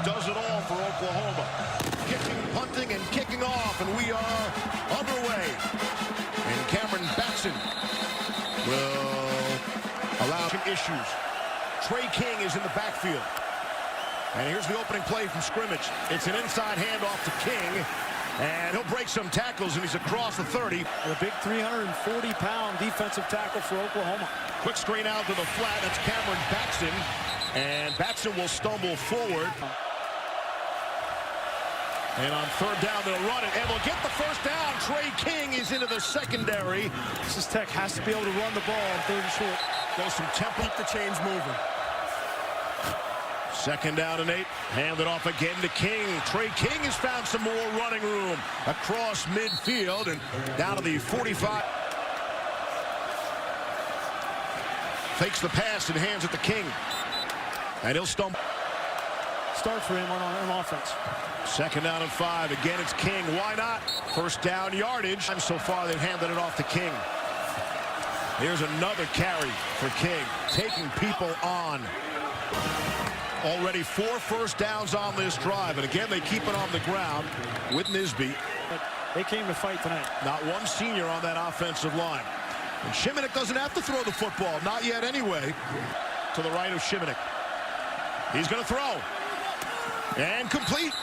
does it all for Oklahoma. Kicking, punting, and kicking off, and we are underway. And Cameron Batson will allow issues. Trey King is in the backfield. And here's the opening play from scrimmage. It's an inside handoff to King. And he'll break some tackles, and he's across the 30. A big 340-pound defensive tackle for Oklahoma. Quick screen out to the flat. That's Cameron Batson. And Batson will stumble forward. And on third down, they'll run it. And we'll get the first down. Trey King is into the secondary. Texas Tech has to be able to run the ball on third and short. Goes some tempo. Keep the chains moving. Second down and 8. Hand it off again to King. Trey King has found some more running room across midfield and down to the 45. Fakes the pass and hands it to King. And he'll stumble. Start for him on offense. Second down and 5. Again, it's King. Why not? First down yardage. And so far, they've handed it off to King. Here's another carry for King. Taking people on. Already 4 first downs on this drive. And again, they keep it on the ground with Nisby. But they came to fight tonight. Not one senior on that offensive line. And Shimonek doesn't have to throw the football. Not yet anyway. To the right of Shimonek. He's going to throw. And complete.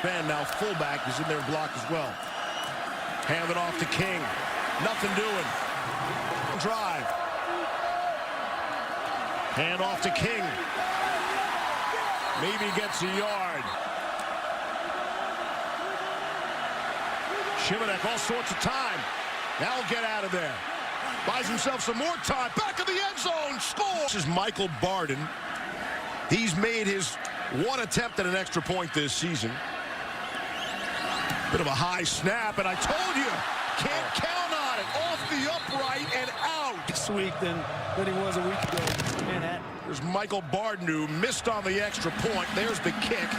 Ben, now fullback, is in their block as well. Hand it off to King. Nothing doing. Drive. Hand off to King. Maybe gets a yard. Shimonek, all sorts of time. Now he'll get out of there. Buys himself some more time. Back of the end zone. Score. This is Michael Barden. He's made his one attempt at an extra point this season. Bit of a high snap, and I told you, can't count on it. Off the upright and out. This week than he was a week ago in Manhattan. There's Michael Barden, who missed on the extra point. There's the kick,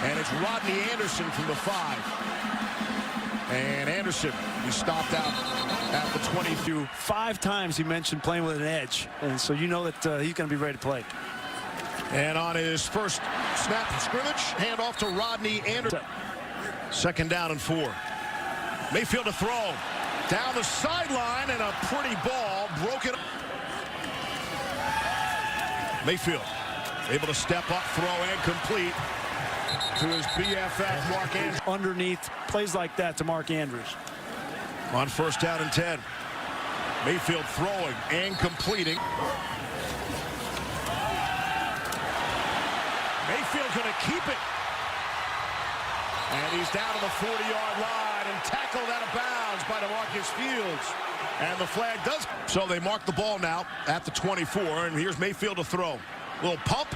and it's Rodney Anderson from the 5. And Anderson, he stopped out at the 22. 5 times he mentioned playing with an edge, and so you know that he's going to be ready to play. And on his first snap from scrimmage, hand off to Rodney Anderson. Second down and 4. Mayfield to throw. Down the sideline, and a pretty ball broken. Mayfield able to step up, throw, and complete to his BFF, Mark Andrews. Underneath plays like that to Mark Andrews. On first down and 10. Mayfield throwing and completing. Mayfield going to keep it. And he's down to the 40-yard line and tackled out of bounds by DeMarcus Fields. And the flag does. So they mark the ball now at the 24. And here's Mayfield to throw. Little pump.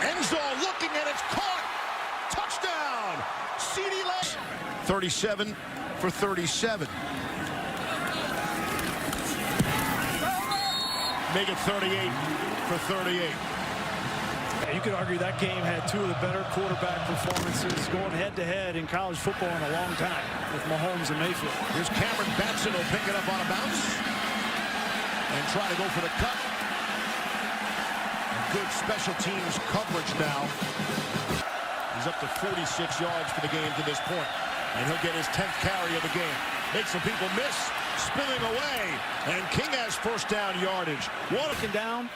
End zone looking, and it's caught. Touchdown. CeeDee Lamb. 37 for 37. Make it 38 for 38. You could argue that game had 2 of the better quarterback performances going head-to-head in college football in a long time with Mahomes and Mayfield. Here's Cameron Batson, will pick it up on a bounce and try to go for the cut. Good special teams coverage now. He's up to 46 yards for the game to this point, and he'll get his 10th carry of the game. Makes some people miss, spilling away, and King has first down yardage. Looking down.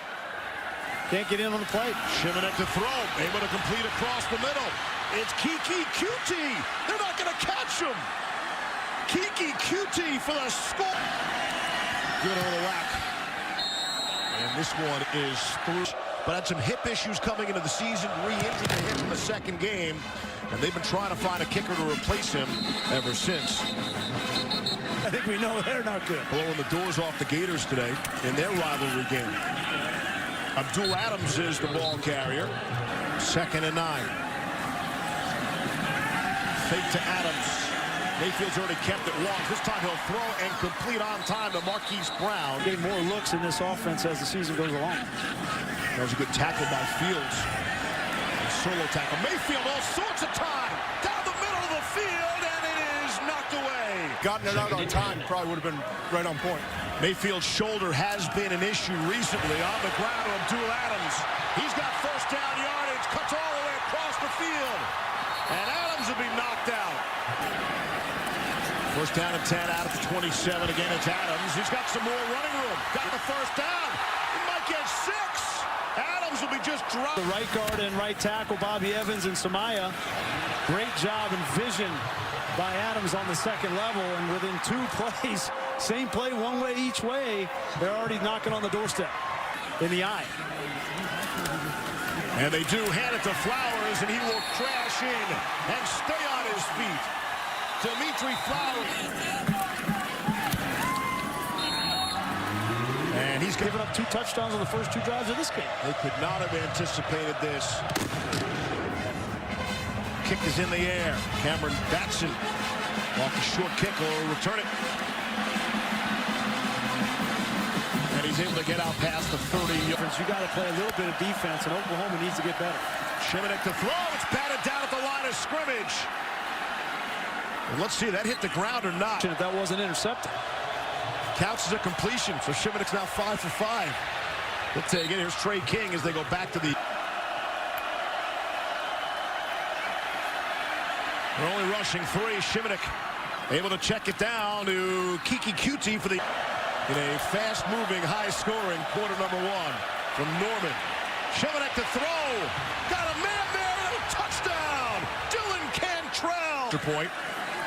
Can't get in on the plate. Shimonek to throw. Able to complete across the middle. It's Kiki QT. They're not going to catch him. Kiki QT for the score. Good on the whack. And this one is through. But had some hip issues coming into the season. Re-injured the hip in the second game. And they've been trying to find a kicker to replace him ever since. I think we know they're not good. Blowing the doors off the Gators today in their rivalry game. Abdul Adams is the ball carrier. Second and 9. Fake to Adams. Mayfield's already kept it long. This time he'll throw and complete on time to Marquise Brown. Getting more looks in this offense as the season goes along. That was a good tackle by Fields. A solo tackle. Mayfield all sorts of time. Down the middle of the field, and it is knocked away. Gotten it out on time, probably would have been right on point. Mayfield's shoulder has been an issue recently. On the ground to Abdul Adams. He's got first down yardage. Cuts all the way across the the field. And Adams will be knocked out. First down and 10 out of the 27. Again, it's Adams. He's got some more running room. Got the first down. He might get 6. Adams will be just dropped. The right guard and right tackle, Bobby Evans and Samaya. Great job and vision by Adams on the second level. And within 2 plays, same play, one way each way, they're already knocking on the doorstep in the eye. And they do hand it to Flowers, and he will crash in and stay on his feet. Dimitri Flowers. And he's given up 2 touchdowns on the first 2 drives of this game. They could not have anticipated this. Kick is in the air. Cameron Batson off the short kick will return it. And he's able to get out past the 30 yards. You got to play a little bit of defense, and Oklahoma needs to get better. Shimonek to throw. It's batted down at the line of scrimmage. And let's see, that hit the ground or not. If that wasn't intercepted. Counts as a completion, so Shimonek's now 5 for 5. We'll take it. Here's Trey King as they go back to the... They're only rushing 3. Shimonek able to check it down to Kiki Cutie for the... In a fast-moving, high-scoring quarter number 1 from Norman. Shimonek to throw. Got a man there and a touchdown. Dylan Cantrell. Point.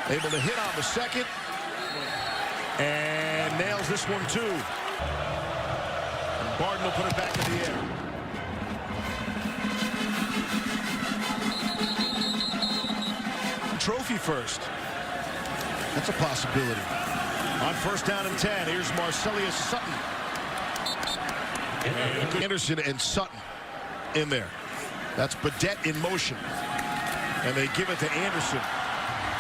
Able to hit on the second. And nails this one, too. And Barden will put it back in the air. Trophy first. That's a possibility. On first down and 10, here's Marcelius Sutton. And Anderson and Sutton in there. That's Badette in motion. And they give it to Anderson.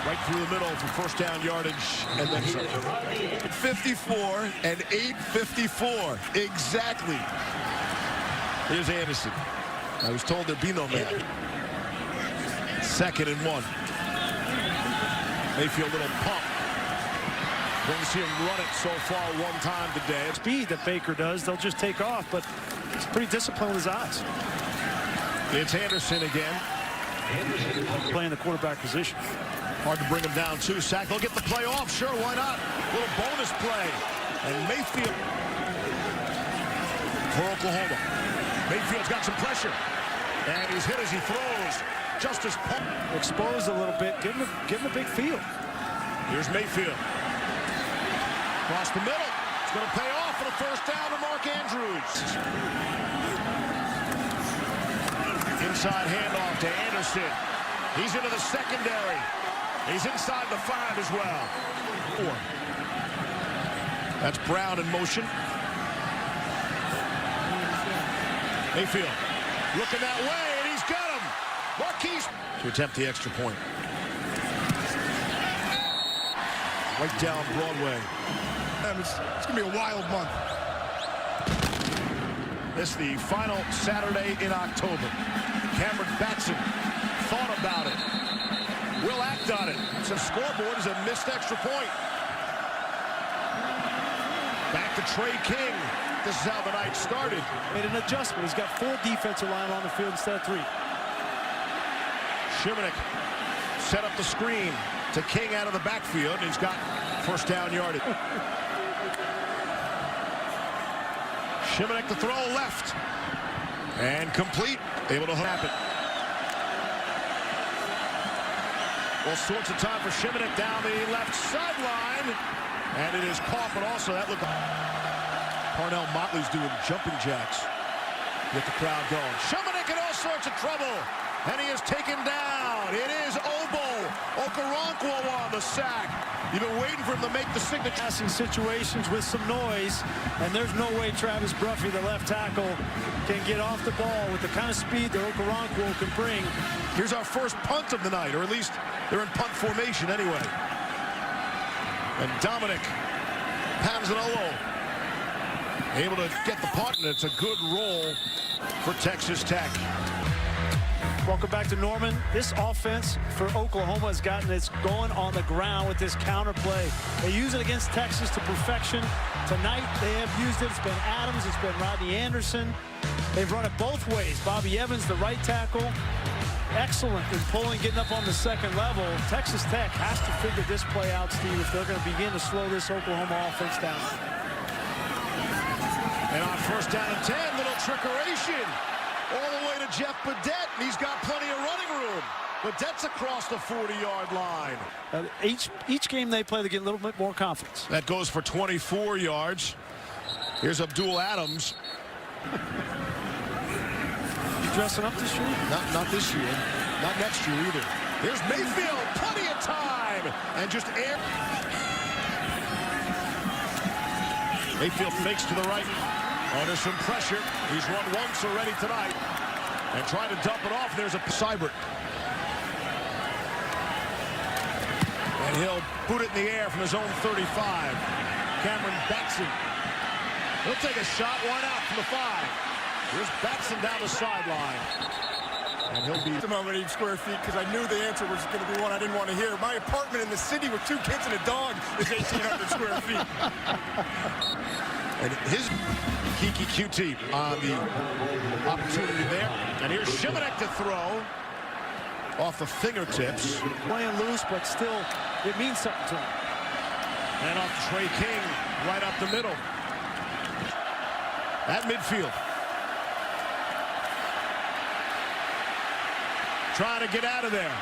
Right through the middle for first down yardage. And then 54 and 8:54. Exactly. Here's Anderson. I was told there'd be no man. 2nd and 1. Mayfield a little pump. Don't see him run it so far one time today. Speed that Baker does, they'll just take off, but he's pretty disciplined with his eyes. It's Anderson again. Playing the quarterback position. Hard to bring him down, too. Sack, they'll get the play off. Sure, why not? Little bonus play. And Mayfield for Oklahoma. Mayfield's got some pressure. And he's hit as he throws. Justice Pump. Exposed a little bit. Give him a big field. Here's Mayfield. Across the middle. It's going to pay off for the first down to Mark Andrews. Inside handoff to Anderson. He's into the secondary. He's inside the 5 as well. 4. That's Brown in motion. Mayfield looking that way, and he's got him. Marquise to attempt the extra point. Right down Broadway. It's going to be a wild month. This is the final Saturday in October. Cameron Batson thought about it. Will act on it. So scoreboard is a missed extra point. Back to Trey King. This is how the night started. Made an adjustment. He's got 4 defensive linemen on the field instead of 3. Shimonek set up the screen to King out of the backfield, and he's got first down yardage. Shimonek to throw left. And complete. Able to happen. All sorts of time for Shimonek down the left sideline. And it is caught, but also that looked... Parnell Motley's doing jumping jacks. Get the crowd going. Shimonek in all sorts of trouble. And he is taken down. It is Obo Okoronkwo on the sack. You've been waiting for him to make the signature. Passing situations with some noise, and there's no way Travis Bruffy, the left tackle, can get off the ball with the kind of speed that Okoronkwo can bring. Here's our first punt of the night, or at least they're in punt formation anyway. And Dominic Panzanolo able to get the punt, and it's a good roll for Texas Tech. Welcome back to Norman. This offense for Oklahoma has gotten its going on the ground with this counter play. They use it against Texas to perfection. Tonight they have used it. It's been Adams. It's been Rodney Anderson. They've run it both ways. Bobby Evans, the right tackle. excellent in pulling, getting up on the second level. Texas Tech has to figure this play out, Steve, if they're going to begin to slow this Oklahoma offense down. And on first down and 10, little trickeration. All the way to Jeff Badette, and he's got plenty of running room. Badette's across the 40-yard line. Each game they play, they get a little bit more confidence. That goes for 24 yards. Here's Abdul Adams. You dressing up this year? Not this year. Not next year either. Here's Mayfield. Plenty of time. And just air. Mayfield fakes to the right. Under some pressure. He's run once already tonight. And trying to dump it off. There's a Seibert. And he'll boot it in the air from his own 35. Cameron Batson. He'll take a shot. Why not from the 5? Here's Batson down the sideline. And he'll be... How many square feet, because I knew the answer was going to be one I didn't want to hear. My apartment in the city with 2 kids and a dog is 1,800 square feet. And his Kiki QT on the opportunity there. And here's Shimanek to throw. Off the fingertips. Playing loose, but still, it means something to him. And off Trey King, right up the middle. At midfield. Trying to get out of there.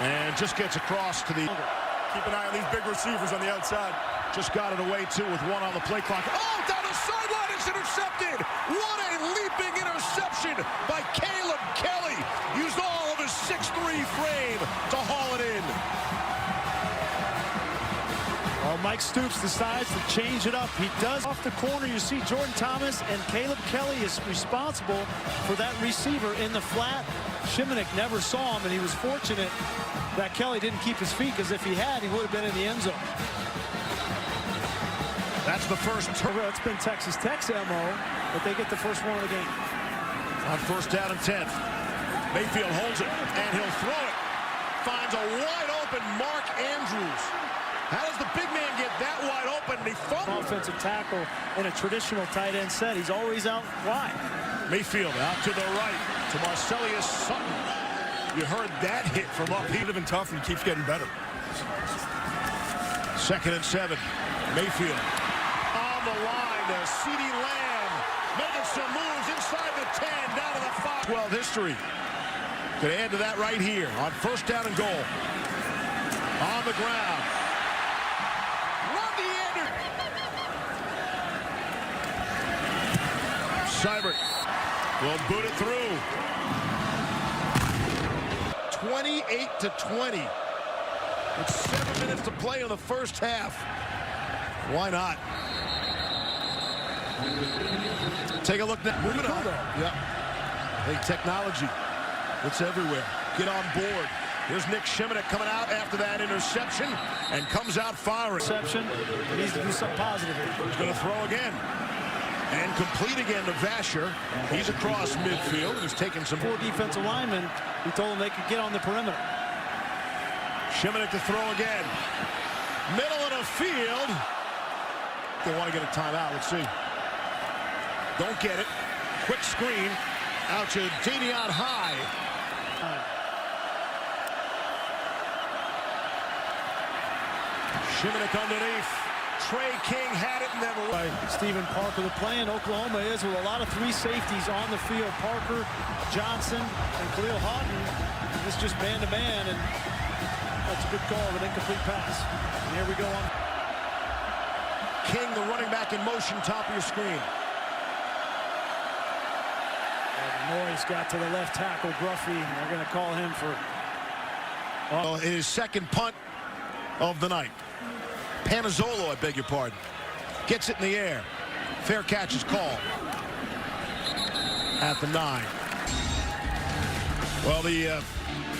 And just gets across to the... Keep an eye on these big receivers on the outside. Just got it away, too, with 1 on the play clock. Oh, down the sideline, it's intercepted! What a leaping interception by Caleb Kelly. Used all of his 6'3" frame to haul it in. Well, Mike Stoops decides to change it up. He does. Off the corner, you see Jordan Thomas, and Caleb Kelly is responsible for that receiver in the flat. Shimanek never saw him, and he was fortunate that Kelly didn't keep his feet, because if he had, he would have been in the end zone. That's the first turn. It's been Texas Tech's MO, but they get the first one of the game. On first down and 10. Mayfield holds it, and he'll throw it. Finds a wide-open Mark Andrews. How does the big man get that wide open? And he fumbles. Offensive tackle in a traditional tight end set. He's always out wide. Mayfield out to the right to Marcellus Sutton. You heard that hit from up. He'd have been tough, and he keeps getting better. 2nd and 7. Mayfield on the line to CeeDee Lamb. Making some moves inside the 10, down to the 5. 12 history. Going to add to that right here on first down and goal. On the ground. Seibert will boot it through. 28-20. With 7 minutes to play in the first half. Why not? Take a look now. Moving on. Yeah. Hey, technology. It's everywhere. Get on board. Here's Nick Shimanek coming out after that interception and comes out firing. Interception. He needs to do something positive here. He's going to throw again. And complete again to Vasher. He's across midfield. He's taking some... 4 defensive linemen. He told them they could get on the perimeter. Shimanek to throw again. Middle of the field. They want to get a timeout. Let's see. Don't get it. Quick screen. Out to Davion High. Shimanek underneath. Trey King had it, and then Stephen Parker. The play in Oklahoma is with a lot of 3 safeties on the field. Parker, Johnson, and Khalil Houghton. It's just man-to-man, and that's a good call of an incomplete pass. And here we go on. King, the running back in motion, top of your screen. Noyes got to the left tackle, Gruffy. They're going to call him for... his second punt of the night. Panazzolo, I beg your pardon. Gets it in the air. Fair catch is called. At the 9. Well,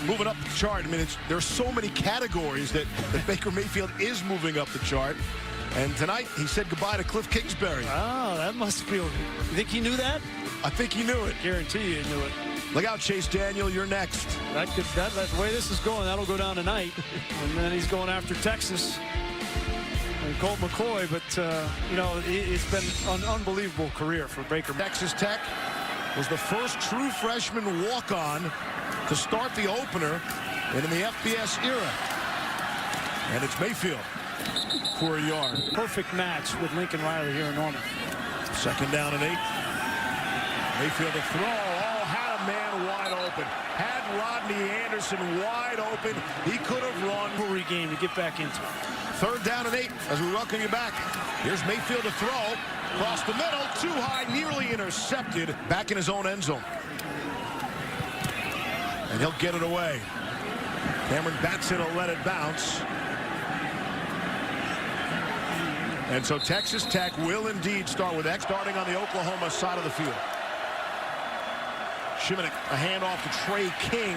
moving up the chart, I mean, there's so many categories that Baker Mayfield is moving up the chart. And tonight, he said goodbye to Cliff Kingsbury. Oh, that must feel... You think he knew that? I think he knew it. Guarantee you he knew it. Look out, Chase Daniel, you're next. That the way this is going, that'll go down tonight. And then he's going after Texas and Colt McCoy. But, you know, it's been an unbelievable career for Baker. Texas Tech was the first true freshman walk-on to start the opener in the FBS era. And it's Mayfield for a yard. Perfect match with Lincoln Riley here in Norman. 2nd down and 8. Mayfield to throw. Oh, had a man wide open. Had Rodney Anderson wide open. He could have run. Game to get back into it. 3rd down and 8 as we welcome you back. Here's Mayfield to throw. Across the middle. Too high. Nearly intercepted. Back in his own end zone. And he'll get it away. Cameron Batson will let it bounce. And so Texas Tech will indeed start with X, starting on the Oklahoma side of the field. Shimonek, a handoff to Trey King.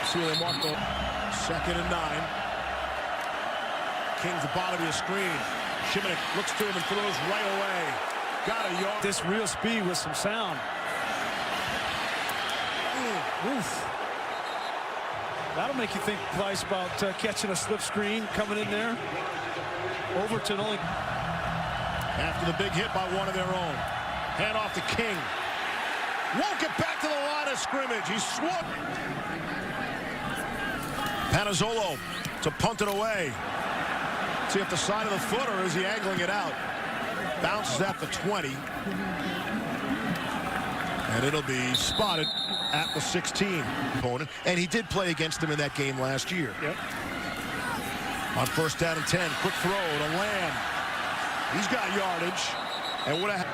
See where they mark the 2nd and 9. King's the bottom of the screen. Shimonek looks to him and throws right away. Got a yard. This real speed with some sound. Oof. That'll make you think twice about catching a slip screen coming in there. Overton only. After the big hit by one of their own. Hand off to King. Won't get back to the line of scrimmage. He's swung. Panazzolo to punt it away. See if the side of the foot, or is he angling it out? Bounces at the 20. And it'll be spotted at the 16 opponent. And he did play against him in that game last year. Yep. On 1st down and 10, quick throw to Lamb. He's got yardage. And what a...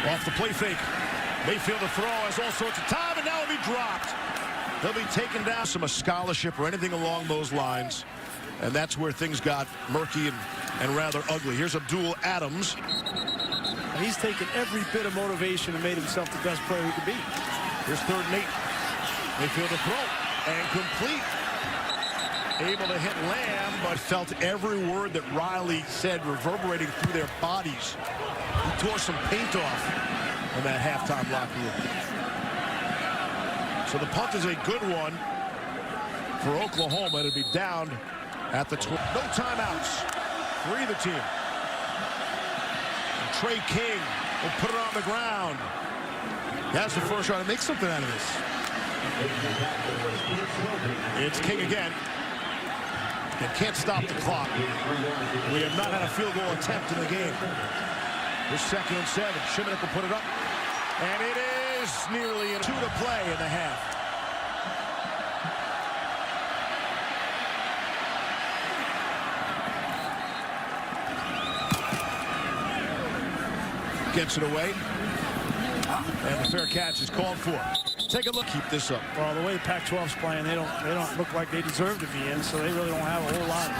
Off the play fake. Mayfield to throw has all sorts of time, and now he'll be dropped. They'll be taken down. A scholarship or anything along those lines. And that's where things got murky and rather ugly. Here's Abdul Adams. He's taken every bit of motivation and made himself the best player he could be. Here's 3rd and 8. Mayfield to throw and complete. Able to hit Lamb, but felt every word that Riley said reverberating through their bodies. He tore some paint off in that halftime locker room. So the punt is a good one for Oklahoma. It'll be down at the 20. No timeouts. 3 of the team. And Trey King will put it on the ground. That's the first try to make something out of this. It's King again. And can't stop the clock. We have not had a field goal attempt in the game. This 2nd and 7. Shimonek will put it up. And it is nearly 2 to play in the half. Gets it away. And the fair catch is called for. Take a look. Keep this up. Well, the way the Pac-12's playing, they don't look like they deserve to be in, so they really don't have a whole lot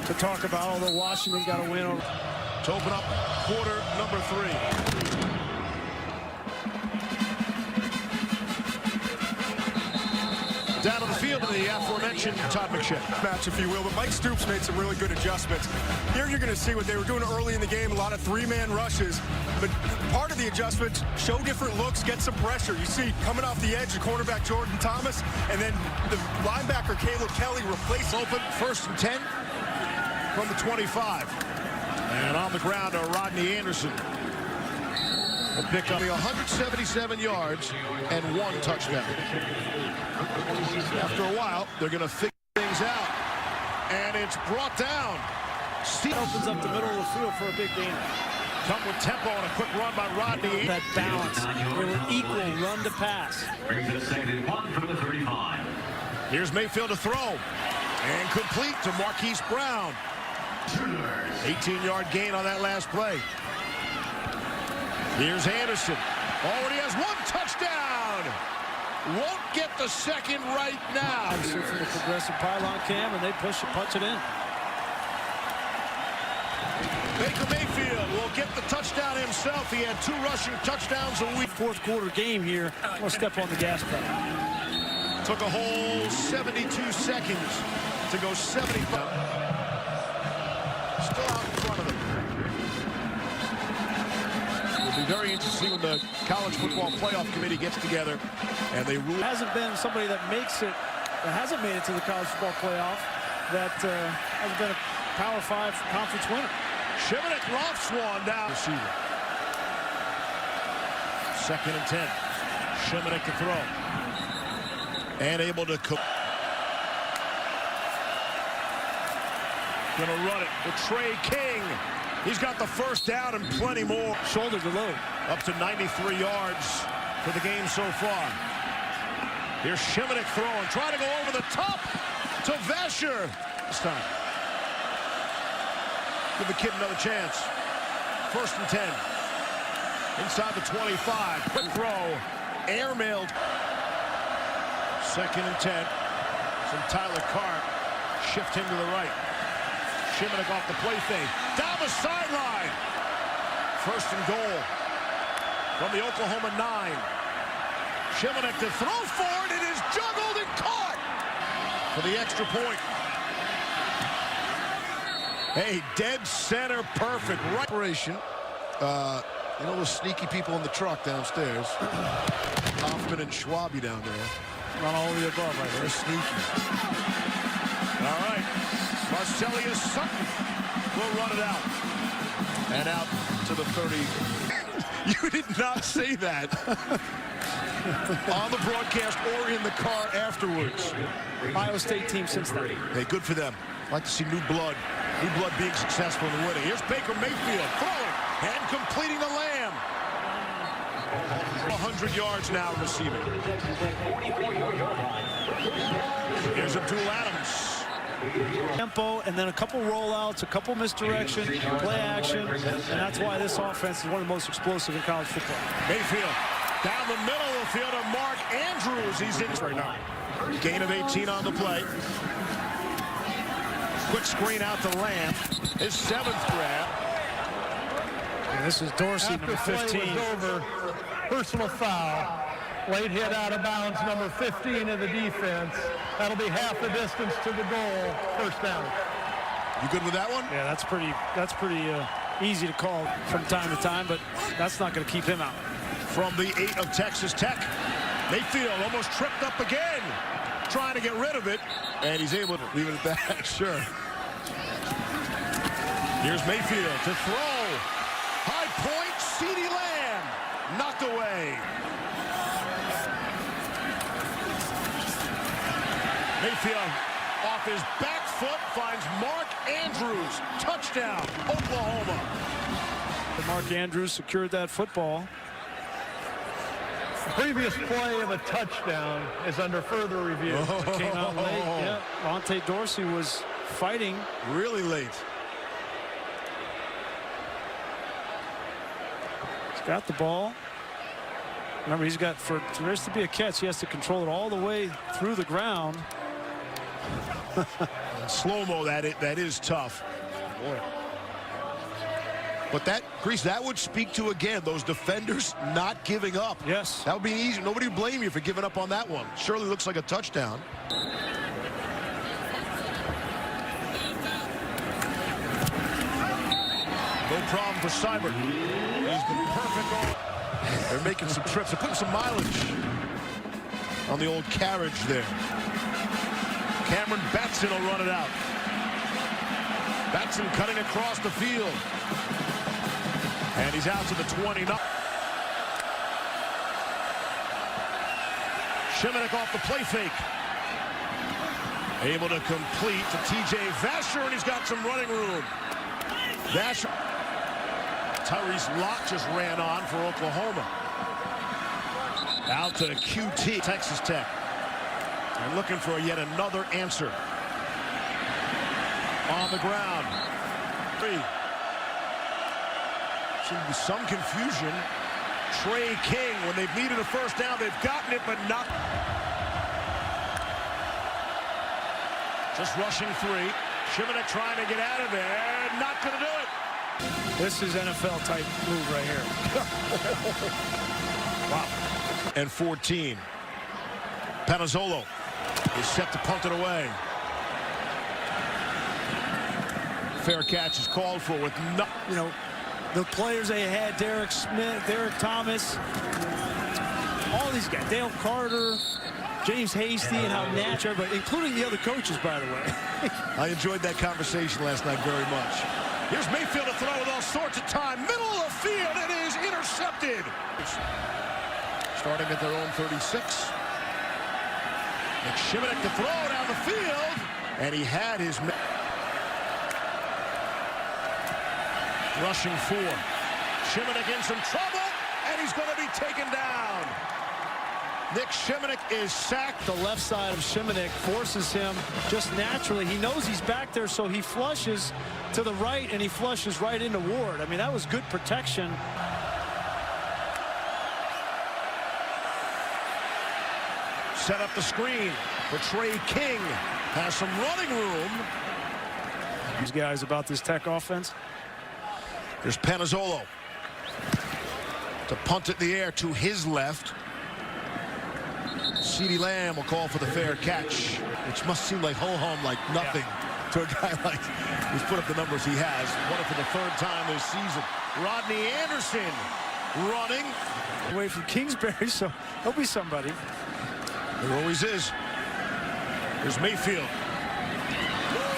to talk about, although Washington got a win over. To open up quarter number 3. Down on the field in the aforementioned Todd McShay match, if you will, but Mike Stoops made some really good adjustments. Here you're going to see what they were doing early in the game, a lot of 3-man rushes, but part of the adjustments, show different looks, get some pressure. You see coming off the edge, the cornerback Jordan Thomas, and then the linebacker Caleb Kelly replaced. Open 1st and 10 from the 25. And on the ground are Rodney Anderson. Will pick up 177 yards and 1 touchdown. After a while, they're going to figure things out. And it's brought down. Steve opens up the middle of the field for a big game. Come with tempo and a quick run by Rodney. That balance. They were equal run to pass. Brings it a 2nd and 1 from the 35. Here's Mayfield to throw. And complete to Marquise Brown. 18-yard gain on that last play. Here's Anderson. Already has 1 touchdown. Won't get the 2nd right now. From the progressive pylon cam, and they push and punch it in. Baker Mayfield will get the touchdown himself. He had 2 rushing touchdowns a week. 4th quarter game here. I'm going to step on the gas pedal. Took a whole 72 seconds to go 75. Still out in front of them. It'll be very interesting when the College Football Playoff Committee gets together and they rule. Hasn't been somebody that makes it, that hasn't made it to the College Football Playoff, that hasn't been a Power 5 conference winner. Shimonek lofts one down. Receiver. 2nd and 10. Shimonek to throw. And able to cook. Gonna run it with Trey King. He's got the first down and plenty more. Shoulder to load. Up to 93 yards for the game so far. Here's Shimonek throwing, trying to go over the top to Vasher. This time. Give the kid another chance. 1st and 10. Inside the 25. Quick throw. Airmailed. 2nd and 10. From Tyler Carr. Shift him to the right. Shimonek off the play fake. Down the sideline. 1st and goal. From the Oklahoma 9. Shimonek to throw forward. It is juggled and caught for the extra point. Hey, dead center, perfect. Right. Operation. You know those sneaky people in the truck downstairs. Hoffman and Schwabe down there. Not all of the above, right? They're sneaky. All right. Marcellus Sutton will run it out. And out to the 30. You did not say that on the broadcast or in the car afterwards. Iowa State team since then. Hey, good for them. Like to see new blood. New blood being successful in winning. Here's Baker Mayfield throwing and completing the Lamb. 100 yards now receiving. Here's Abdul Adams. Tempo, and then a couple rollouts, a couple misdirection, play action, and that's why this offense is one of the most explosive in college football. Mayfield down the middle of the field to Mark Andrews. He's in right now. Gain of 18 on the play. Quick screen out to Lamb. His 7th grab. And this is Dorsey, number 15. Play was over. Personal foul. Late hit out of bounds, number 15 of the defense. That'll be half the distance to the goal. 1st down. You good with that one? Yeah, that's pretty easy to call from time to time, but that's not going to keep him out. From the 8 of Texas Tech. Mayfield almost tripped up again. Trying to get rid of it. And he's able to leave it at that. Sure. Here's Mayfield to throw. High point, CeeDee Lamb. Knocked away. Mayfield off his back foot finds Mark Andrews. Touchdown, Oklahoma. Mark Andrews secured that football. The previous play of a touchdown is under further review. Came out late. Yeah, Monte Dorsey was fighting. Really late. He's got the ball. Remember, he's got, for there to be a catch, he has to control it all the way through the ground. Slow-mo, that is tough. Boy. But that, Grease, that would speak to, again, those defenders not giving up. Yes. That would be easy. Nobody would blame you for giving up on that one. Surely looks like a touchdown. No problem for Seibert. He's been perfect all. They're making some trips. They're putting some mileage on the old carriage there. Cameron Batson will run it out. Batson cutting across the field. And he's out to the 20. Shimonek off the play fake. Able to complete to T.J. Vasher, and he's got some running room. Vasher. Tyrese Locke just ran on for Oklahoma. Out to QT, Texas Tech. And looking for yet another answer. On the ground. Seems to be some confusion. Trey King, when they've needed a first down, they've gotten it, but not. Just rushing 3. Shimonek trying to get out of there. Not going to do it. This is NFL type move right here. Wow. And 14. Panazzolo is set to punt it away. Fair catch is called for with no. You know, the players they had, Derek Smith, Derek Thomas, all these guys, Dale Carter, James Hasty, and how natural, but including the other coaches, by the way. I enjoyed that conversation last night very much. Here's Mayfield to throw with all sorts of time. Middle of the field, it is intercepted. Starting at their own 36. McShimonek to throw down the field. And he had his... Rushing 4. Shimonek in some trouble, and he's going to be taken down. Nick Shimonek is sacked. The left side of Shimonek forces him just naturally. He knows he's back there, so he flushes to the right, and he flushes right into Ward. I mean, that was good protection. Set up the screen for Trey King. Has some running room. These guys about this Tech offense. There's Panazzolo to punt it in the air to his left. CeeDee Lamb will call for the fair catch, which must seem like ho-hum, like nothing to a guy like who's put up the numbers he has. Won it for the 3rd time this season. Rodney Anderson running Away from Kingsbury, so he'll be somebody. There always is. There's Mayfield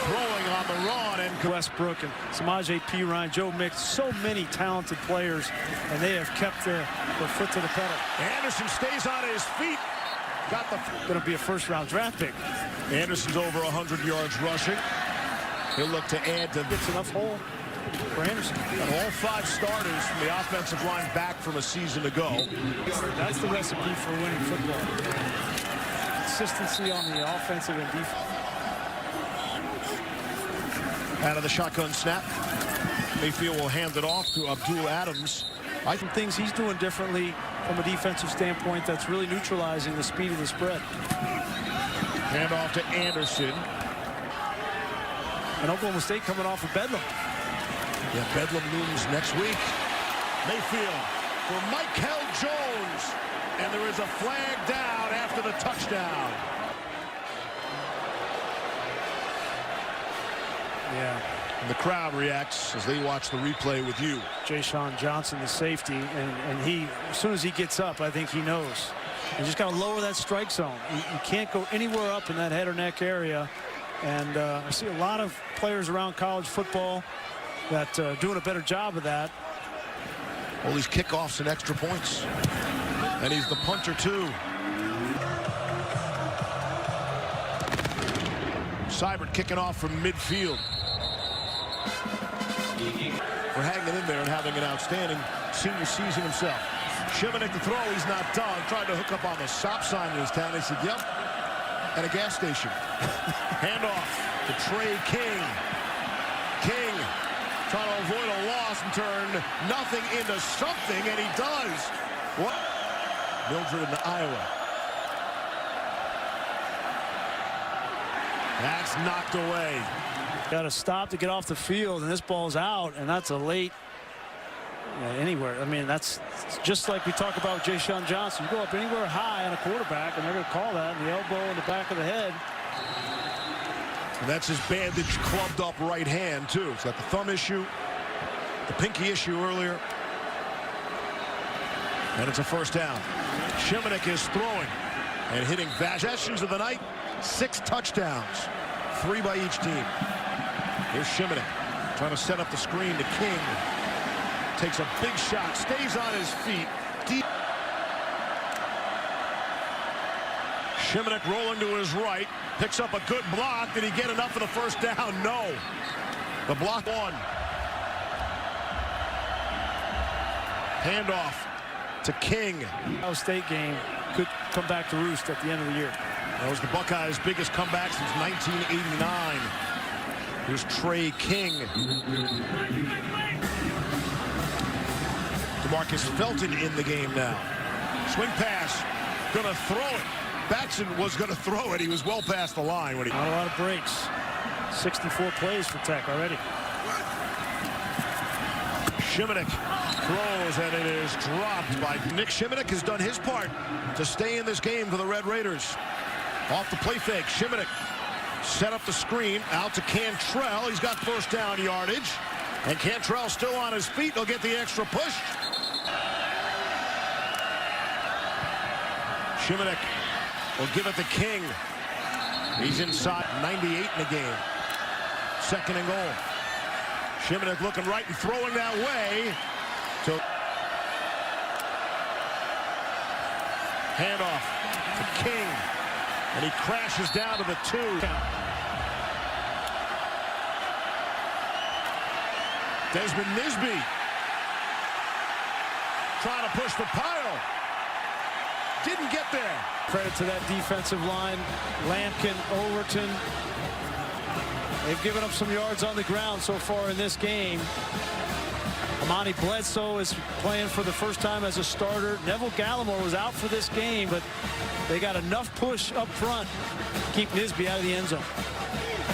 throwing on the run, and Westbrook and Samaje Perine, Joe Mix, so many talented players, and they have kept their foot to the pedal. Anderson stays on his feet. Got the Going to be a first-round draft pick. Anderson's over 100 yards rushing. He'll look to add to Gets enough hole for Anderson. got all 5 starters from the offensive line back from a season ago. That's the recipe for winning football. Consistency on the offensive and defense. Out of the shotgun snap. Mayfield will hand it off to Abdul Adams. I think things he's doing differently from a defensive standpoint that's really neutralizing the speed of the spread. Hand off to Anderson. And Oklahoma State coming off of Bedlam. Yeah, Bedlam looms next week. Mayfield for Michael Jones. And there is a flag down after the touchdown. Yeah. And the crowd reacts as they watch the replay with you. Ja'Shawn Johnson, the safety, and he, as soon as he gets up, I think he knows. You just got to lower that strike zone. You can't go anywhere up in that head or neck area. And I see a lot of players around college football that are doing a better job of that. All these kickoffs and extra points. And he's the punter, too. Seibert kicking off from midfield. For hanging in there and having an outstanding senior season himself. Shimonek to throw, he's not done. Tried to hook up on the stop sign in his town. He said, yep, at a gas station. Handoff to Trey King. King trying to avoid a loss and turn nothing into something, and he does. What? Mildred into Iowa. That's knocked away. Got to stop to get off the field, and this ball's out, and that's a late anywhere. I mean, that's just like we talk about Ja'Shawn Johnson. You go up anywhere high on a quarterback, and they're going to call that in the elbow in the back of the head. And that's his bandaged, clubbed up right hand, too. He's got the thumb issue, the pinky issue earlier. And it's a first down. Shimonek is throwing and hitting possessions of the night. 6 touchdowns, 3 by each team. Here's Shimonek trying to set up the screen to King. Takes a big shot, stays on his feet. Deep. Shimonek rolling to his right, picks up a good block. Did he get enough for the first down? No. The block on. Handoff to King. Ohio State game could come back to roost at the end of the year. That was the Buckeyes' biggest comeback since 1989. Here's Trey King. DeMarcus Felton in the game now. Swing pass. Gonna throw it. Batson was gonna throw it. He was well past the line when he... Not a lot of breaks. 64 plays for Tech already. Shimonek throws, and it is dropped by Nick Shimonek. Has done his part to stay in this game for the Red Raiders. Off the play fake, Shimonek set up the screen, out to Cantrell. He's got first down yardage. And Cantrell still on his feet. He'll get the extra push. Shimonek will give it to King. He's inside 98 in the game. Second and goal. Shimanek looking right and throwing that way. To handoff to King. And he crashes down to the 2. Desmond Nisby trying to push the pile. Didn't get there. Credit to that defensive line. Lampkin, Overton. They've given up some yards on the ground so far in this game. Amani Bledsoe is playing for the first time as a starter. Neville Gallimore was out for this game, but they got enough push up front to keep Nisby out of the end zone.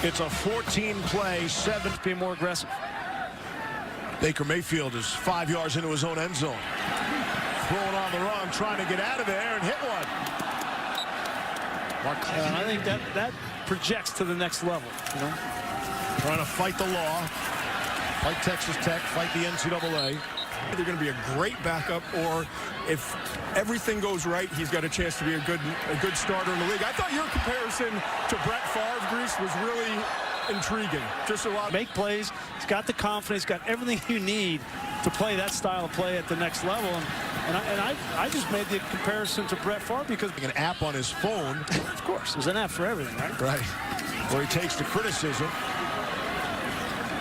It's a 14-play, 7. Being more aggressive. Baker Mayfield is 5 yards into his own end zone. Throwing on the run, trying to get out of there and hit one. I think that projects to the next level. You know, trying to fight the law, fight Texas Tech, fight the NCAA. They're going to be a great backup, or if everything goes right, he's got a chance to be a good starter in the league. I thought your comparison to Brett Favre, Grease, was really intriguing. Just a lot. Make plays. He's got the confidence, got everything you need to play that style of play at the next level. And I just made the comparison to Brett Favre because an app on his phone. Of course, there's an app for everything, right? Right. Where he takes the criticism.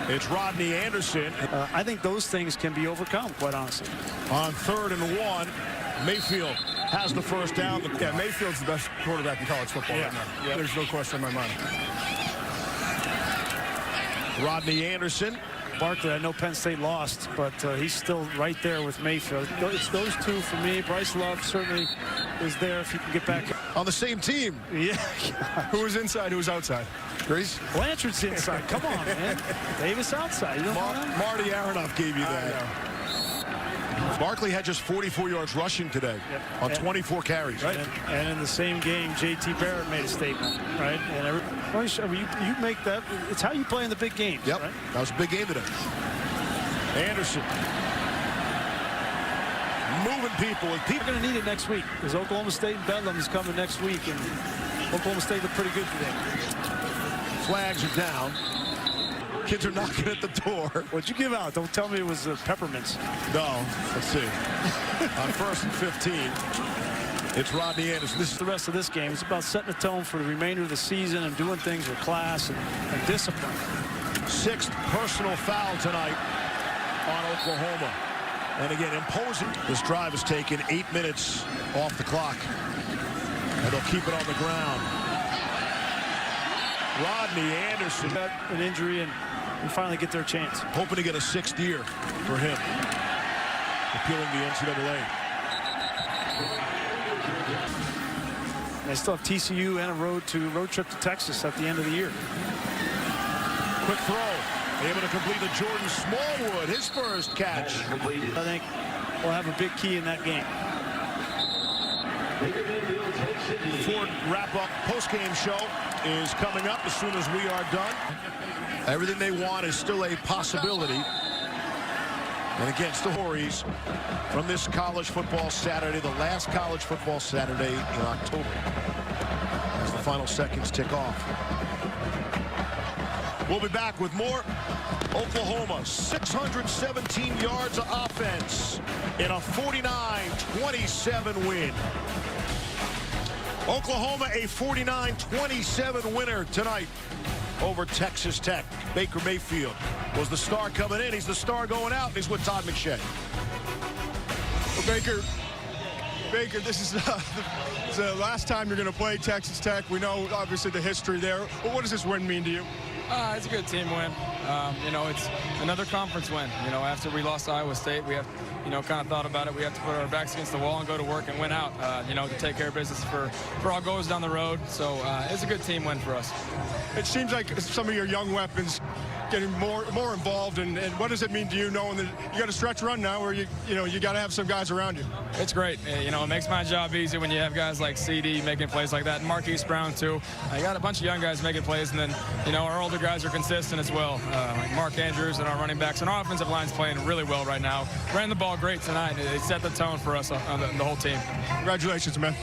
It's Rodney Anderson. I think those things can be overcome, quite honestly. On 3rd and 1, Mayfield has the first down. Yeah, Mayfield's the best quarterback in college football right now. Yeah. There's no question in my mind. Rodney Anderson. Barkley, I know Penn State lost, but he's still right there with Mayfield. It's those two for me. Bryce Love certainly is there if he can get back. On the same team. Yeah. Who was inside, who was outside? Grace? Blanchard's inside. Come on, man. Davis outside. You don't Marty Aronoff gave you that. Barkley had just 44 yards rushing today on 24 carries. Right. And in the same game, J.T. Barrett made a statement, right? And you make that. It's how you play in the big games. Yep. Right? That was a big game today. Anderson. Moving people. People are going to need it next week because Oklahoma State and Bedlam is coming next week. And Oklahoma State looked pretty good today. Flags are down. Kids are knocking at the door. What'd you give out? Don't tell me it was peppermints. No. Let's see. On 1st and 15, it's Rodney Anderson. This is the rest of this game. It's about setting the tone for the remainder of the season and doing things with class and discipline. 6th personal foul tonight on Oklahoma. And again, imposing. This drive has taken 8 minutes off the clock. And they'll keep it on the ground. Rodney Anderson. Got an injury and finally get their chance. Hoping to get a 6th year for him. Appealing the NCAA. They still have TCU and a road trip to Texas at the end of the year. Quick throw. Able to complete the Jordan Smallwood. His first catch. I think we'll have a big key in that game. Ford wrap-up post-game show is coming up as soon as we are done. Everything they want is still a possibility. And again, stories from this college football Saturday, the last college football Saturday in October, as the final seconds tick off. We'll be back with more. Oklahoma, 617 yards of offense in a 49-27 win. Oklahoma, a 49-27 winner tonight over Texas Tech. Baker Mayfield was the star coming in. He's the star going out. He's with Todd McShay. Well, Baker, this is the last time you're going to play Texas Tech. We know, obviously, the history there. But what does this win mean to you? It's a good team win. You know, it's another conference win. You know, after we lost to Iowa State, we have, you know, kind of thought about it. We have to put our backs against the wall and go to work and win out, you know, to take care of business for all goes down the road. So it's a good team win for us. It seems like some of your young weapons getting more involved, and what does it mean to you knowing that you got a stretch run now where you got to have some guys around you? It's great. You know, it makes my job easy when you have guys like CD making plays like that, and Marquise Brown too. I got a bunch of young guys making plays, and then, you know, our older guys are consistent as well. Like Mark Andrews and our running backs, and our offensive line's playing really well right now. Ran the ball great tonight. It set the tone for us on the whole team. Congratulations, man.